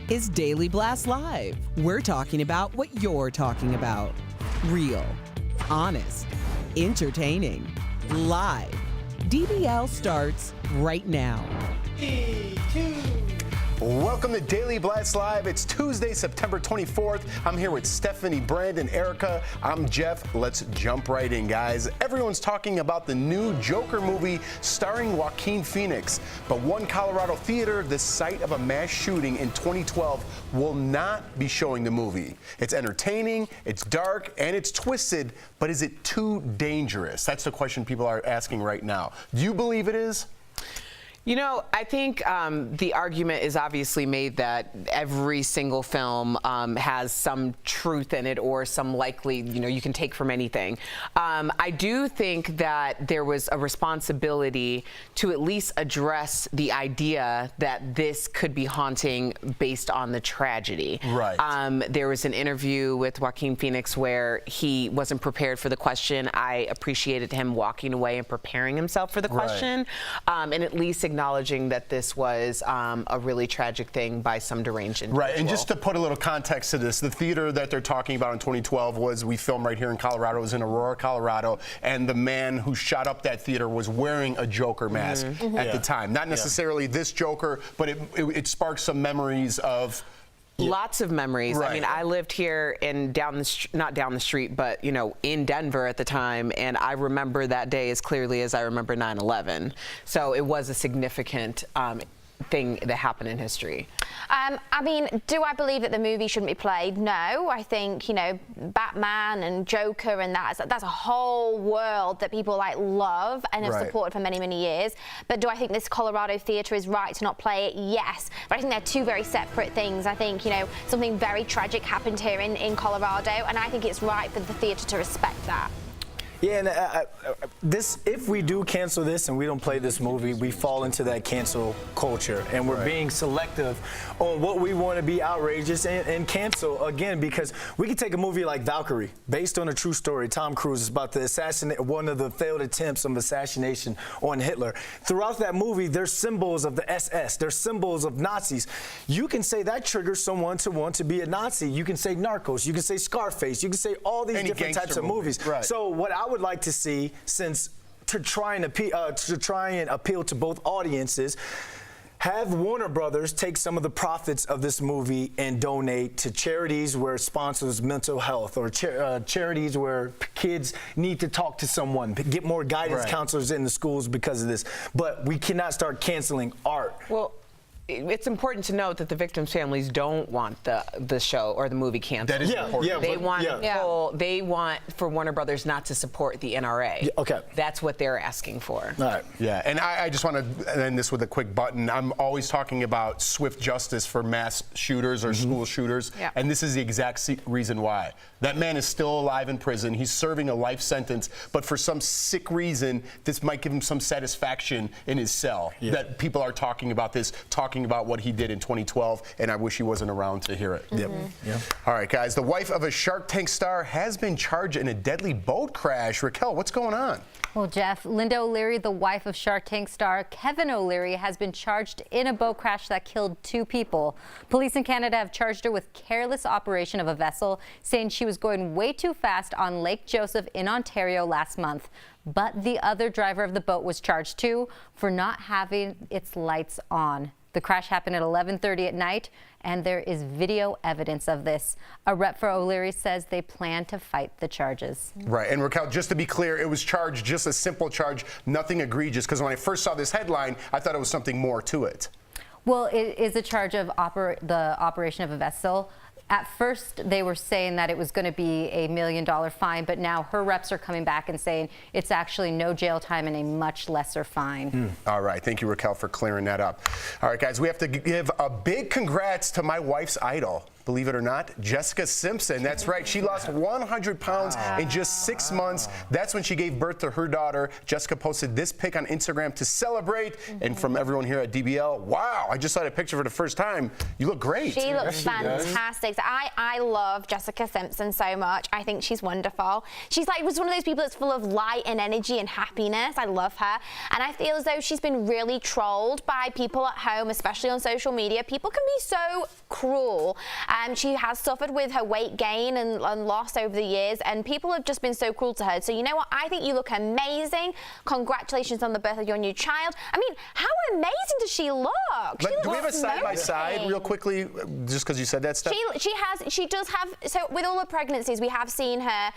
is Daily Blast Live. We're talking about what you're talking about. Real, honest, entertaining, live. DBL starts right now. Welcome to Daily Blast Live. It's Tuesday, September 24th. I'm here with Stephanie, Brandon, Erica. I'm Jeff. Let's jump right in, guys. Everyone's talking about the new Joker movie starring Joaquin Phoenix. But one Colorado theater, the site of a mass shooting in 2012, will not be showing the movie. It's entertaining, it's dark, and it's twisted, but is it too dangerous? That's the question people are asking right now. Do you believe it is? You know, I think the argument is obviously made that every single film has some truth in it or some likely, you can take from anything. I do think that there was a responsibility to at least address the idea that this could be haunting based on the tragedy. Right. There was an interview with Joaquin Phoenix where he wasn't prepared for the question. I appreciated him walking away and preparing himself for the question, and at least acknowledging that this was a really tragic thing by some deranged individual. Right, and just to put a little context to this, the theater that they're talking about in 2012 we filmed right here in Colorado. It was in Aurora, Colorado, and the man who shot up that theater was wearing a Joker mask at the time. Not necessarily this Joker, but it sparked some memories of... Lots of memories. Right. I mean, I lived here in not down the street, but in Denver at the time, and I remember that day as clearly as I remember 9/11. So it was a significant thing that happened in history. I mean, do I believe that the movie shouldn't be played? No. I think, Batman and Joker and that's a whole world that people love and have supported for many, many years. But do I think this Colorado theater is right to not play it? Yes. But I think they're two very separate things. I think, something very tragic happened here in Colorado, and I think it's right for the theater to respect that. Yeah, and if we do cancel this and we don't play this movie, we fall into that cancel culture, and we're being selective on what we want to be outrageous and cancel again, because we can take a movie like Valkyrie, based on a true story. Tom Cruise is about to assassinate one of the failed attempts of assassination on Hitler. Throughout that movie, there's symbols of the SS, there's symbols of Nazis. You can say that triggers someone to want to be a Nazi. You can say Narcos, you can say Scarface, you can say all these different types of movies. Right. So what I would like to see, to try and appeal to both audiences, have Warner Brothers take some of the profits of this movie and donate to charities where it sponsors mental health, or charities where kids need to talk to someone, get more guidance counselors in the schools because of this. But we cannot start canceling art. Well, it's important to note that the victims' families don't want the show or the movie canceled. That is important. They want for Warner Brothers not to support the NRA. Yeah, okay. That's what they're asking for. All right. Yeah, and I just want to end this with a quick button. I'm always talking about swift justice for mass shooters or school shooters, and this is the exact reason why. That man is still alive in prison. He's serving a life sentence, but for some sick reason, this might give him some satisfaction in his cell. That people are talking about this, talking about what he did in 2012, and I wish he wasn't around to hear it. All right, guys, the wife of a Shark Tank star has been charged in a deadly boat crash. Raquel, what's going on? Well, Jeff, Linda O'Leary, the wife of Shark Tank star Kevin O'Leary, has been charged in a boat crash that killed 2 people. Police in Canada have charged her with careless operation of a vessel, saying she was going way too fast on Lake Joseph in Ontario last month. But the other driver of the boat was charged too for not having its lights on. The crash happened at 11:30 at night, and there is video evidence of this. A rep for O'Leary says they plan to fight the charges. Right, and Raquel, just to be clear, it was charged just a simple charge, nothing egregious, because when I first saw this headline, I thought it was something more to it. Well, it is a charge of the operation of a vessel. At first, they were saying that it was going to be a $1 million fine, but now her reps are coming back and saying it's actually no jail time and a much lesser fine. All right. Thank you, Raquel, for clearing that up. All right, guys, we have to give a big congrats to my wife's idol. believe it or not, Jessica Simpson. That's right. She lost 100 pounds in just 6 months. That's when she gave birth to her daughter. Jessica posted this pic on Instagram to celebrate. And from everyone here at DBL, wow, I just saw that picture for the first time. You look great. She looks fantastic. So I love Jessica Simpson so much. I think she's wonderful. She's like was one of those people that's full of light and energy and happiness. I love her. And I feel as though she's been really trolled by people at home, especially on social media. People can be so cruel. She has suffered with her weight gain and loss over the years, and people have just been so cruel to her. So you know what? I think you look amazing. Congratulations on the birth of your new child. I mean, how amazing does she look? But do we have a side by side real quickly, just because you said that stuff? She does have, so with all the pregnancies, we have seen her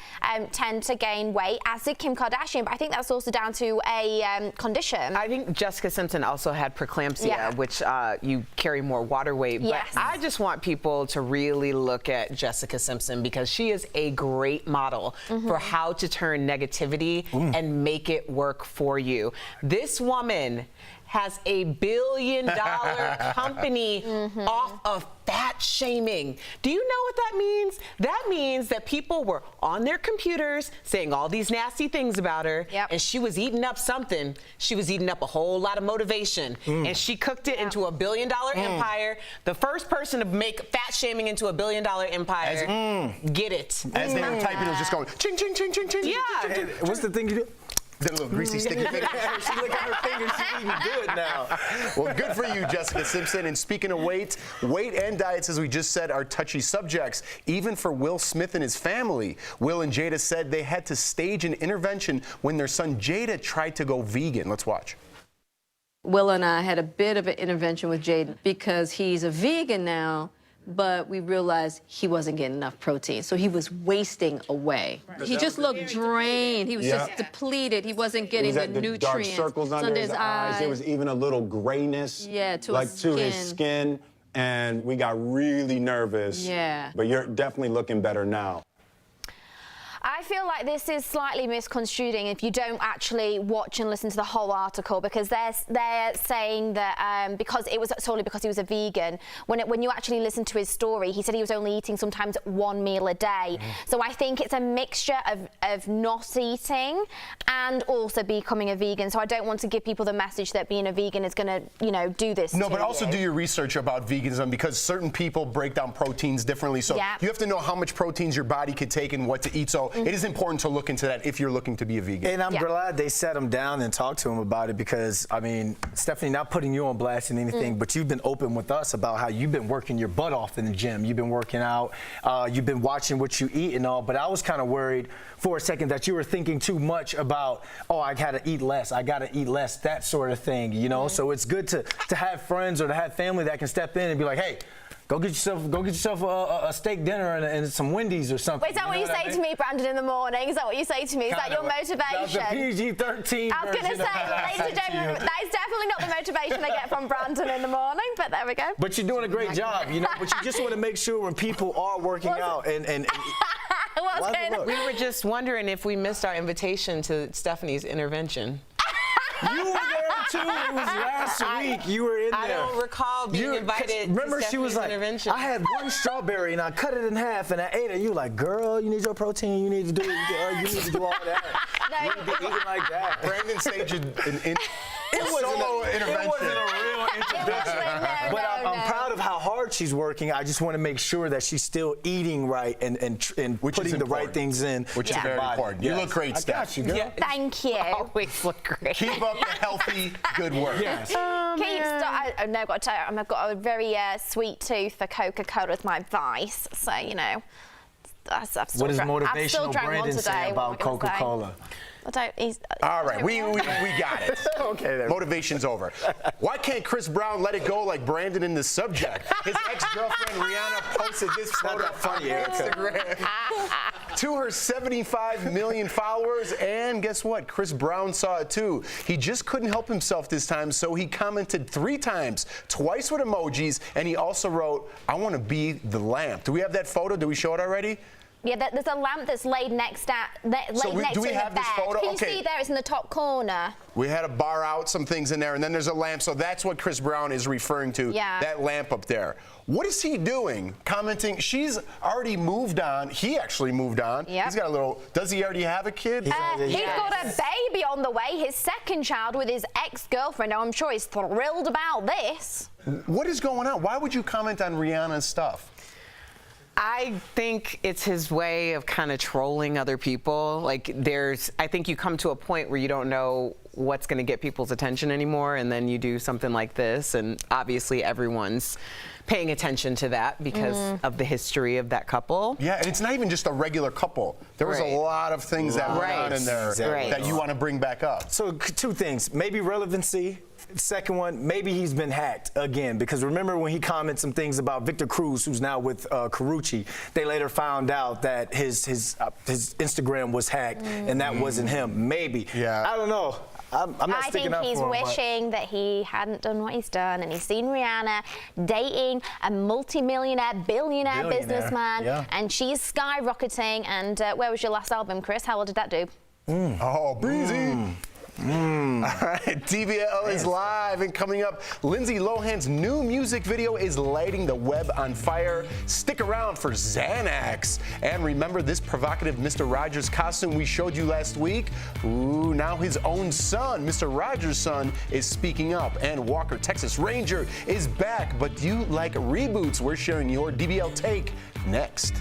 tend to gain weight, as did Kim Kardashian, but I think that's also down to a condition. I think Jessica Simpson also had preeclampsia, which you carry more water weight. But I just want people to really look at Jessica Simpson because she is a great model for how to turn negativity and make it work for you. This woman has $1 billion company off of fat shaming. Do you know what that means? That means that people were on their computers saying all these nasty things about her, and she was eating up something. She was eating up a whole lot of motivation, and she cooked it into $1 billion empire. The first person to make fat shaming into $1 billion empire, get it. As they were typing, it was just going ching, ching, ching, ching, ching. Yeah. What's the thing you do? That little greasy sticky finger. She look at her fingers, she's eating good now. Well, good for you, Jessica Simpson. And speaking of weight and diets, as we just said, are touchy subjects, even for Will Smith and his family. Will and Jada said they had to stage an intervention when their son Jada tried to go vegan. Let's watch. Will and I had a bit of an intervention with Jada because he's a vegan now, but we realized he wasn't getting enough protein, so he was wasting away. He just looked drained. He was just depleted. He wasn't getting the nutrients. Dark circles under his eyes. There was even a little grayness, to his skin, and we got really nervous. Yeah. But you're definitely looking better now. I feel like this is slightly misconstruing if you don't actually watch and listen to the whole article, because they're saying that because it was solely because he was a vegan. When you actually listen to his story, he said he was only eating sometimes 1 meal a day. So I think it's a mixture of not eating and also becoming a vegan. So I don't want to give people the message that being a vegan is going to, do this. No, but also do your research about veganism, because certain people break down proteins differently. So you have to know how much proteins your body could take and what to eat. So it is important to look into that if you're looking to be a vegan. And I'm glad they sat him down and talked to him about it, because, I mean, Stephanie, not putting you on blast and anything, but you've been open with us about how you've been working your butt off in the gym. You've been working out. You've been watching what you eat and all. But I was kind of worried for a second that you were thinking too much about, oh, I got to eat less. I got to eat less, that sort of thing, So it's good to have friends or to have family that can step in and be like, hey, Go get yourself a steak dinner and some Wendy's or something. Wait, is that what you say to me, Brandon, in the morning? Is that what you say to me? Is that your motivation? That's the PG-13 I was going to say, ladies and gentlemen, that is definitely not the motivation I get from Brandon in the morning, but there we go. But you're doing a great job, but you just want to make sure when people are working out and we were just wondering if we missed our invitation to Stephanie's intervention. You were there too. It was last week. You were in there. I don't recall being invited. Remember, to she was like, intervention. I had one strawberry and I cut it in half and I ate it. You were like, girl, you need your protein. You need to do you need to do all that. You need to be eating like that. Brandon staged it wasn't a real introduction. But I'm proud of how hard she's working. I just want to make sure that she's still eating right and putting the right things in. Which is very important. You look great, Steph. I got you, girl. Yeah. Thank you. Always look great. Keep up the healthy, good work. Yes. I've got to tell you, I've got a very sweet tooth for Coca-Cola with my vice. So, what does motivational Brandon say about Coca-Cola? All right, we got it. Okay, there. Motivation's over. Why can't Chris Brown let it go like Brandon in the subject? His ex-girlfriend Rihanna posted this photo on Instagram to her 75 million followers, and guess what? Chris Brown saw it too. He just couldn't help himself this time, so he commented 3 times, twice with emojis, and he also wrote, "I want to be the lamp." Do we have that photo? Did we show it already? Yeah, there's a lamp that's laid next to Do we have this photo? Can you see there? It's in the top corner. We had to bar out some things in there, and then there's a lamp. So that's what Chris Brown is referring to, that lamp up there. What is he doing? Commenting, she's already moved on. He actually moved on. Yep. He's got a little, does he already have a kid? He's got a baby on the way, his second child with his ex-girlfriend. Now, I'm sure he's thrilled about this. What is going on? Why would you comment on Rihanna's stuff? I think it's his way of kind of trolling other people. Like I think you come to a point where you don't know what's going to get people's attention anymore, and then you do something like this, and obviously everyone's paying attention to that because of the history of that couple. Yeah, and it's not even just a regular couple. There was a lot of things that went on in there that you want to bring back up. So 2 things, maybe relevancy. Second one, maybe he's been hacked again, because remember when he commented some things about Victor Cruz, who's now with Carucci, they later found out that his Instagram was hacked and that wasn't him. Maybe. Yeah. I don't know. I'm not sticking up for him. I think he's wishing that he hadn't done what he's done, and he's seen Rihanna dating a multi-millionaire, billionaire businessman, and she's skyrocketing. And where was your last album, Chris? How well did that do? Oh, breezy. All right, DBL is live, and coming up, Lindsay Lohan's new music video is lighting the web on fire. Stick around for Xanax. And remember this provocative Mr. Rogers costume we showed you last week? Ooh, now his own son, Mr. Rogers' son, is speaking up, and Walker, Texas Ranger is back. But do you like reboots? We're sharing your DBL take next.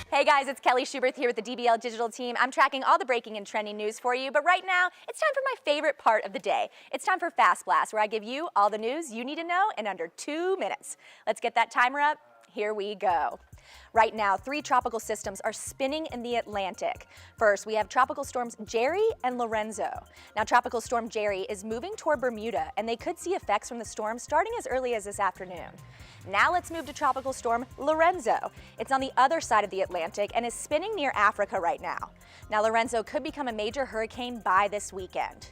Hey guys, it's Kelly Schuberth here with the DBL Digital team. I'm tracking all the breaking and trending news for you, but right now, it's time for my favorite part of the day. It's time for Fast Blast, where I give you all the news you need to know in under 2 minutes. Let's get that timer up. Here we go. Right now, 3 tropical systems are spinning in the Atlantic. First, we have tropical storms Jerry and Lorenzo. Now, tropical storm Jerry is moving toward Bermuda, and they could see effects from the storm starting as early as this afternoon. Now let's move to tropical storm Lorenzo. It's on the other side of the Atlantic and is spinning near Africa right now. Now, Lorenzo could become a major hurricane by this weekend.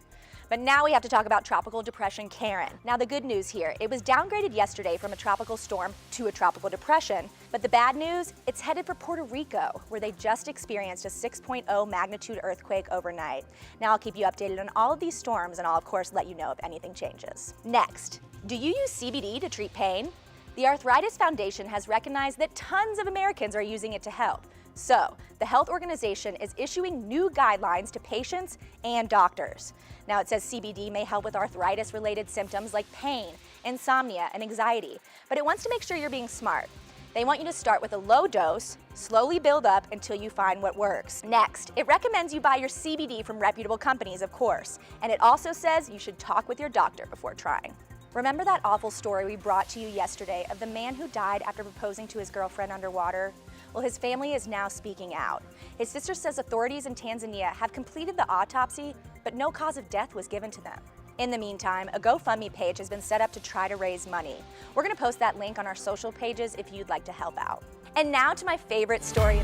But now we have to talk about Tropical Depression Karen. Now the good news here, it was downgraded yesterday from a tropical storm to a tropical depression. But the bad news, it's headed for Puerto Rico, where they just experienced a 6.0 magnitude earthquake overnight. Now I'll keep you updated on all of these storms, and I'll of course let you know if anything changes. Next, do you use CBD to treat pain? The Arthritis Foundation has recognized that tons of Americans are using it to help. So, the health organization is issuing new guidelines to patients and doctors. Now it says CBD may help with arthritis-related symptoms like pain, insomnia, and anxiety, but it wants to make sure you're being smart. They want you to start with a low dose, slowly build up until you find what works. Next, it recommends you buy your CBD from reputable companies, of course, and it also says you should talk with your doctor before trying. Remember that awful story we brought to you yesterday of the man who died after proposing to his girlfriend underwater? Well, his family is now speaking out. His sister says authorities in Tanzania have completed the autopsy, but no cause of death was given to them. In the meantime, a GoFundMe page has been set up to try to raise money. We're going to post that link on our social pages if you'd like to help out. And now to my favorite story.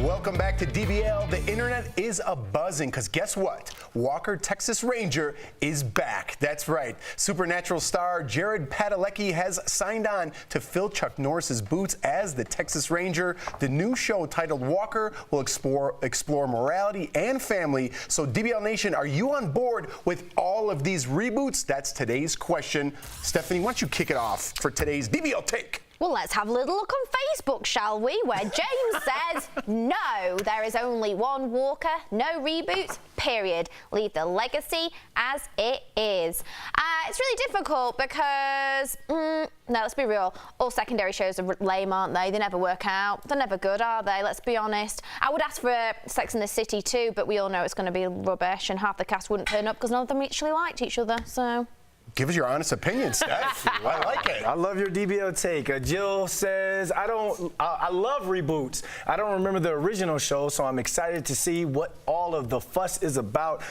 Welcome back to DBL. The internet is a-buzzing, because guess what? Walker, Texas Ranger is back. That's right. Supernatural star Jared Padalecki has signed on to fill Chuck Norris's boots as the Texas Ranger. The new show titled Walker will explore morality and family. So DBL Nation, are you on board with all of these reboots? That's today's question. Stephanie, why don't you kick it off for today's DBL Take? Well, let's have a little look on Facebook, shall we? Where James says, no, there is only one Walker, no reboots, period. Leave the legacy as it is. It's really difficult because, no, let's be real, all secondary shows are lame, aren't they? They never work out. They're never good, are they? Let's be honest. I would ask for Sex and the City too, but we all know it's going to be rubbish and half the cast wouldn't turn up because none of them actually liked each other, so... Give us your honest opinion, Steph. I like it. I love your DBL take. Jill says, I love reboots. I don't remember the original show, so I'm excited to see what all of the fuss is about.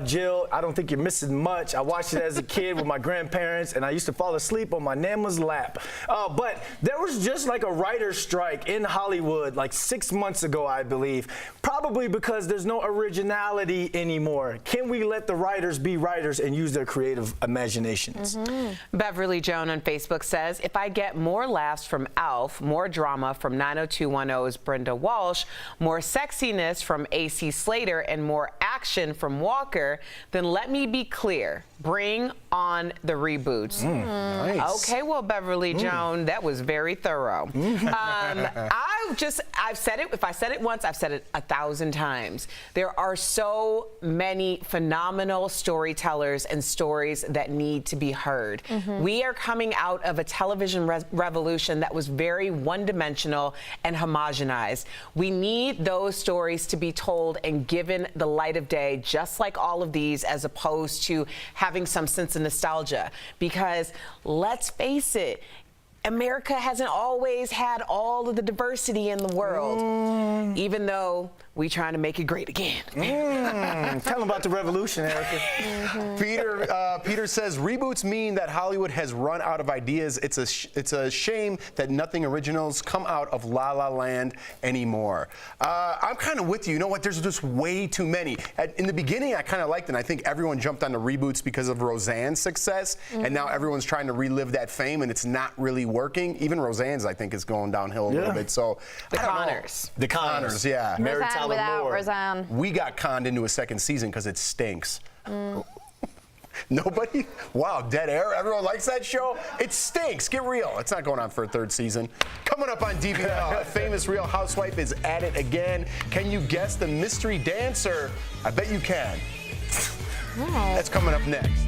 Jill, I don't think you're missing much. I watched it as a kid with my grandparents, and I used to fall asleep on my nana's lap. But there was just like a writer's strike in Hollywood like 6 months ago, I believe, probably because there's no originality anymore. Can we let the writers be writers and use their creative imagination? Beverly Joan on Facebook says, if I get more laughs from Alf, more drama from 90210's Brenda Walsh, more sexiness from AC Slater, and more action from Walker, then let me be clear. Bring on the reboots. Nice. Okay, well, Beverly Joan, that was very thorough. I've said it, if I said it once, I've said it 1,000 times. There are so many phenomenal storytellers and stories that need to be heard. We are coming out of a television revolution that was very one-dimensional and homogenized. We need those stories to be told and given the light of day, just like all of these, as opposed to having some sense of nostalgia. Because let's face it, America hasn't always had all of the diversity in the world, even though we're trying to make it great again. Tell them about the revolution, Erica. Peter says, reboots mean that Hollywood has run out of ideas. It's a shame that nothing originals come out of La La Land anymore. I'm kind of with you. You know what? There's just way too many. In the beginning, I kind of liked it. And I think everyone jumped on the reboots because of Roseanne's success. And now everyone's trying to relive that fame, and it's not really working. Even Roseanne's, I think, is going downhill a little bit. So The Connors. The Connors, yeah. Mary Roseanne Tyler without Moore. Roseanne. We got conned into a second season because it stinks. Nobody? Wow, dead air. Everyone likes that show? It stinks. Get real. It's not going on for a third season. Coming up on DBL, a famous Real Housewife is at it again. Can you guess the mystery dancer? I bet you can. That's coming up next.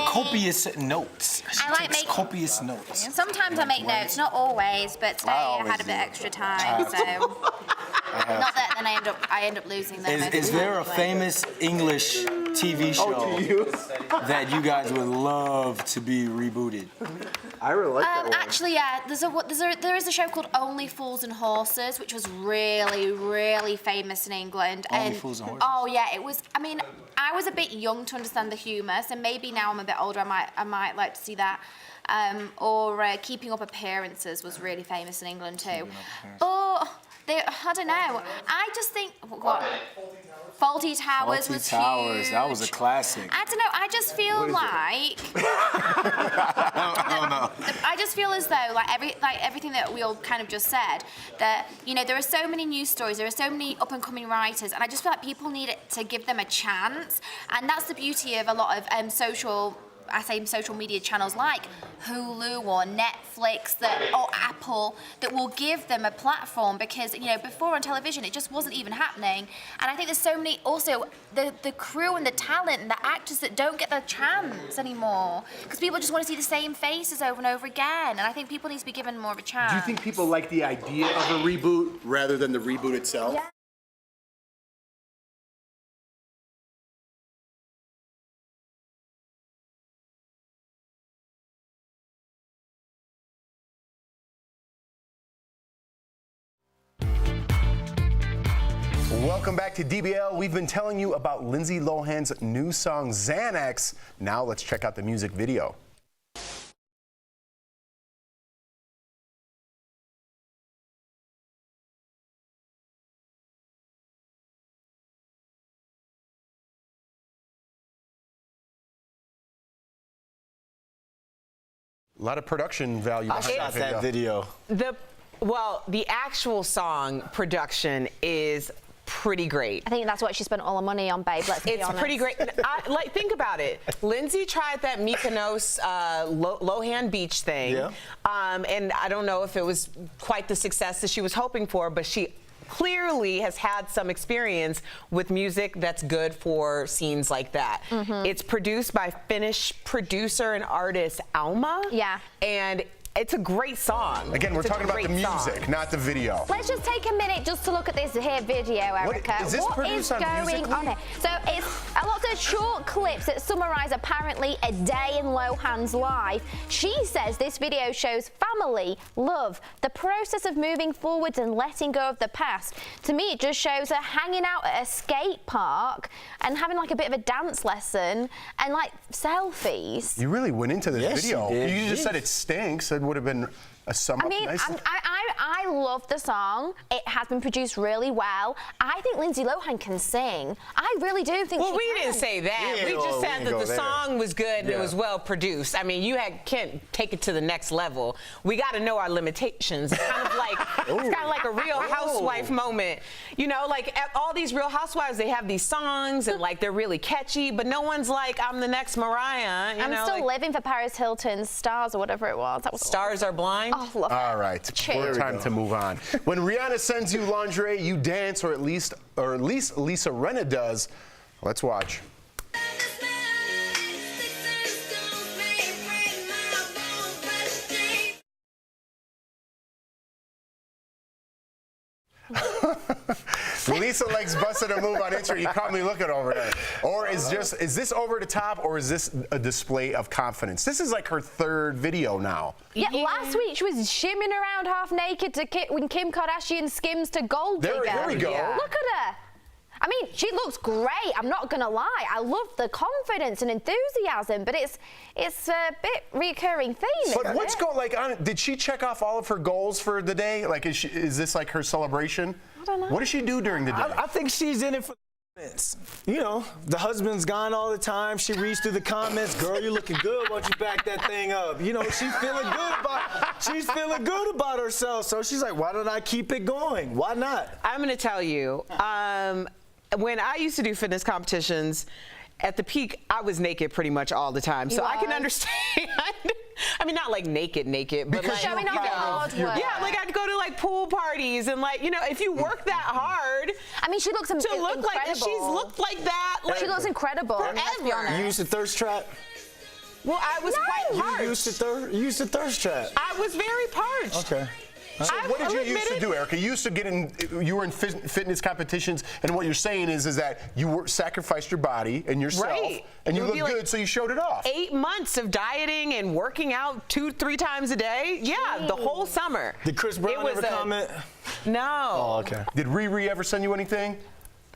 Copious notes. I like making copious notes. Sometimes I make notes, not always, but today I had a bit extra time, so not that then I end up losing them. Is there a famous English TV show that you guys would love to be rebooted? I really like that one. Actually, yeah, there is a show called Only Fools and Horses, which was really, really famous in England. Only Fools and Horses? Oh yeah, it was. I mean, I was a bit young to understand the humour, so maybe now I'm a bit older, I might like to see that. Or Keeping Up Appearances was really famous in England too. Oh, I don't know. I just think what. Faulty Towers was huge. That was a classic. I don't know. I just feel like I just feel as though everything that we all kind of just said, that there are so many news stories, there are so many up and coming writers, and I just feel like people need to give them a chance, and that's the beauty of a lot of social media channels like Hulu or Netflix or Apple that will give them a platform, because before on television it just wasn't even happening. And I think there's so many also the crew and the talent and the actors that don't get the chance anymore because people just want to see the same faces over and over again, and I think people need to be given more of a chance. Do you think people like the idea of a reboot rather than the reboot itself? Yeah. Welcome back to DBL. We've been telling you about Lindsay Lohan's new song, Xanax. Now let's check out the music video. A lot of production value I behind shot that video. The actual song production is pretty great. I think that's what she spent all her money on, babe. Let's be honest. It's pretty great. Think about it. Lindsay tried that Mykonos Lohan Beach thing, and I don't know if it was quite the success that she was hoping for, but she clearly has had some experience with music that's good for scenes like that. It's produced by Finnish producer and artist Alma. Yeah. And it's a great song. Again, we're talking about the music, not the video. Let's just take a minute just to look at this here video, Erica. Is this produced on going on here? So it's a lot of short clips that summarize apparently a day in Lohan's life. She says this video shows family, love, the process of moving forwards and letting go of the past. To me, it just shows her hanging out at a skate park and having like a bit of a dance lesson and like selfies. You really went into this video. She did. You just said it stinks. It would have been a sum up. I mean, nice. I love the song. It has been produced really well. I think Lindsay Lohan can sing. I really do think Well, she we can. didn't say that. Yeah, We just said that the song was good and it was well produced. I mean, can't take it to the next level. We got to know our limitations. It's kind of like it's kind of like a Real Housewife moment. You know, like all these Real Housewives, they have these songs and like they're really catchy, but no one's like, I'm the next Mariah. I'm still living for Paris Hilton's Stars or whatever it was. That was Stars Are Blind. Oh, love All right, Cheers. time to move on. When Rihanna sends you lingerie, you dance, or at least Lisa Rinna does. Let's watch. Lisa likes busting a move on Instagram. You caught me looking over there. Or is this over the top, or is this a display of confidence? This is like her third video now. Yeah, last week she was shimming around half naked when Kim Kardashian skims to Gold Digger. There we go. Yeah. Look at her. I mean, she looks great. I'm not gonna lie. I love the confidence and enthusiasm, but it's a bit recurring theme. But what's going on? Did she check off all of her goals for the day? Like, is this like her celebration? I don't know. What does she do during the day? I think she's in it for the comments. You know, the husband's gone all the time. She reads through the comments. Girl, you're looking good. Why don't you back that thing up? You know, she's feeling good about herself. So she's like, why don't I keep it going? Why not? I'm going to tell you, when I used to do fitness competitions, at the peak, I was naked pretty much all the time. So I can understand. I mean, not like naked, but like, showing off your hard work. Yeah, like I'd go to like pool parties and like, you know, if you work that hard. I mean, she looks incredible. Like, she's looked like that. Like, she looks incredible. Let's be honest. You used the thirst trap? Well, I was quite parched. You used the thirst trap. I was very parched. Okay. So what did you used to do, Erica? You used to you were in fitness competitions, and what you're saying is that you sacrificed your body and yourself, and you look good, so you showed it off. 8 months of dieting and working out 2-3 times a day. Yeah, the whole summer. Did Chris Brown ever comment? No. Oh, okay. Did Riri ever send you anything?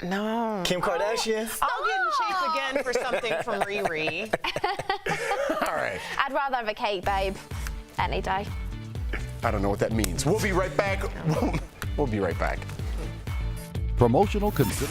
No. Kim Kardashian? I'll get in shape again for something from Riri. All right. I'd rather have a cake, babe, any day. I don't know what that means. We'll be right back. We'll be right back. Promotional consider.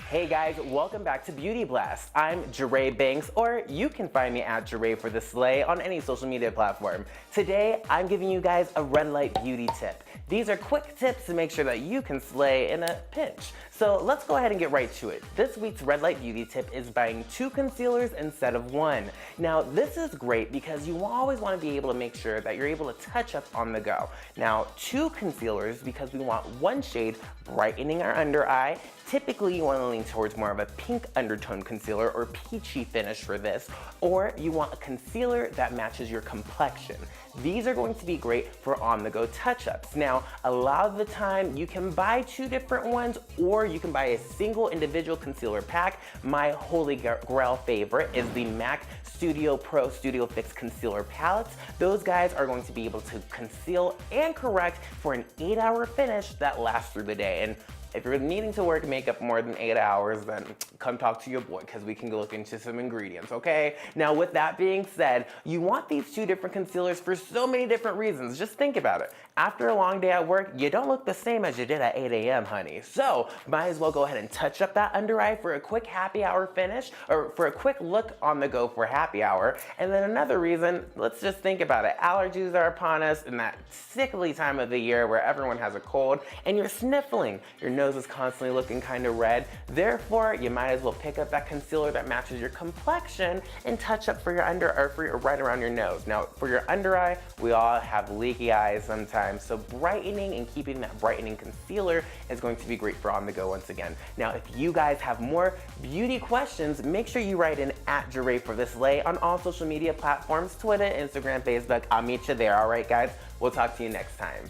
Hey guys, welcome back to Beauty Blast. I'm Jeray Banks, or you can find me at Jeray for the Slay on any social media platform. Today, I'm giving you guys a red light beauty tip. These are quick tips to make sure that you can slay in a pinch. So let's go ahead and get right to it. This week's red light beauty tip is buying 2 concealers instead of 1. Now, this is great because you always want to be able to make sure that you're able to touch up on the go. Now, 2 concealers because we want 1 shade brightening our under eye. Typically, you want to lean towards more of a pink undertone concealer or peachy finish for this, or you want a concealer that matches your complexion. These are going to be great for on-the-go touch-ups. Now, a lot of the time, you can buy 2 different ones, or you can buy a single individual concealer pack. My holy grail favorite is the MAC Studio Pro Studio Fix Concealer Palettes. Those guys are going to be able to conceal and correct for an 8-hour finish that lasts through the day. And if you're needing to work makeup more than 8 hours, then come talk to your boy, because we can go look into some ingredients, okay? Now, with that being said, you want these 2 different concealers for so many different reasons. Just think about it. After a long day at work, you don't look the same as you did at 8 a.m., honey. So, might as well go ahead and touch up that under eye for a quick happy hour finish, or for a quick look on the go for happy hour. And then another reason, let's just think about it. Allergies are upon us in that sickly time of the year where everyone has a cold, and you're sniffling. Your nose is constantly looking kind of red. Therefore, you might as well pick up that concealer that matches your complexion and touch up for your under, or for your, right around your nose. Now, for your under eye, we all have leaky eyes sometimes, so brightening and keeping that brightening concealer is going to be great for on the go once again. Now, if you guys have more beauty questions, make sure you write in @Jeray for the Slay on all social media platforms, Twitter, Instagram, Facebook. I'll meet you there, all right, guys? We'll talk to you next time.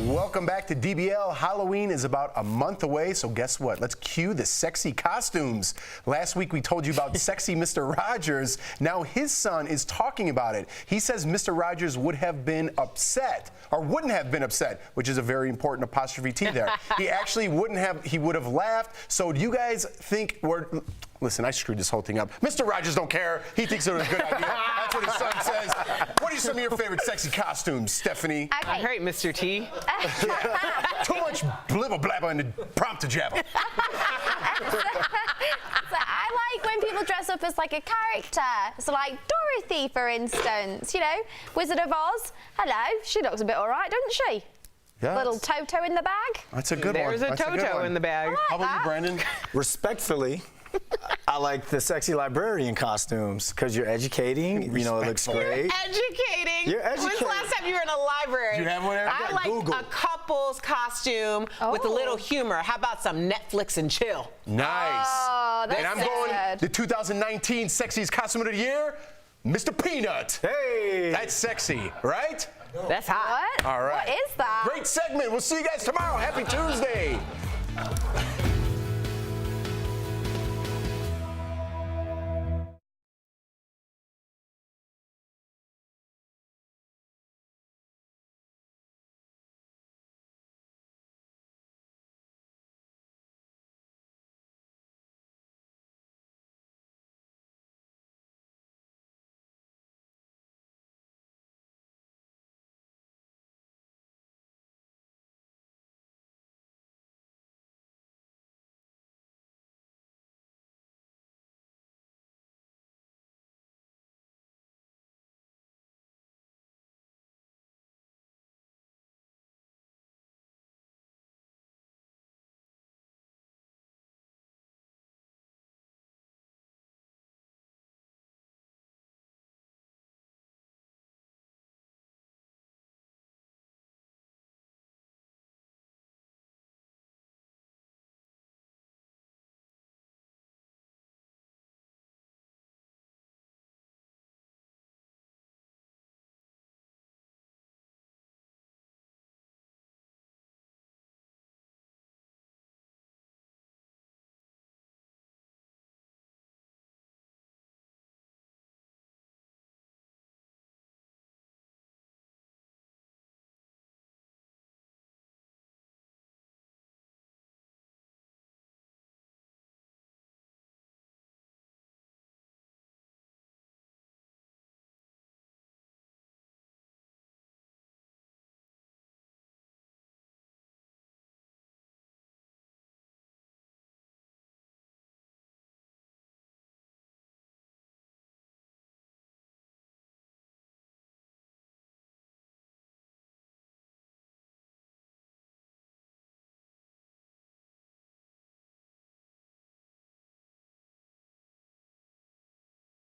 Welcome back to DBL. Halloween is about a month away, so guess what? Let's cue the sexy costumes. Last week we told you about sexy Mr. Rogers. Now his son is talking about it. He says Mr. Rogers would have been upset, or wouldn't have been upset, which is a very important apostrophe T there. He actually wouldn't have, he would have laughed. So do you guys think listen, I screwed this whole thing up. Mr. Rogers don't care. He thinks it was a good idea. That's what his son says. What are some of your favorite sexy costumes, Stephanie? Okay. All right, Mr. T. Too much blibble blabber in the prompt to jabber. So I like when people dress up as like a character. So like Dorothy, for instance, you know, Wizard of Oz. Hello, she looks a bit all right, doesn't she? Yeah. Little Toto in the bag. That's a good one. There's a Toto in the bag. Like How about you, Brandon? Respectfully, I like the sexy librarian costumes because you're educating. You know, it looks great. Educating. You're educating. When's the last time you were in a library? Do you have one? I like Google. a couple's costume with a little humor. How about some Netflix and chill? Nice. Oh, that's and I'm so going good. the 2019 Sexiest Costume of the Year, Mr. Peanut. Hey. That's sexy, right? That's hot. What? All right. What is that? Great segment. We'll see you guys tomorrow. Happy Tuesday.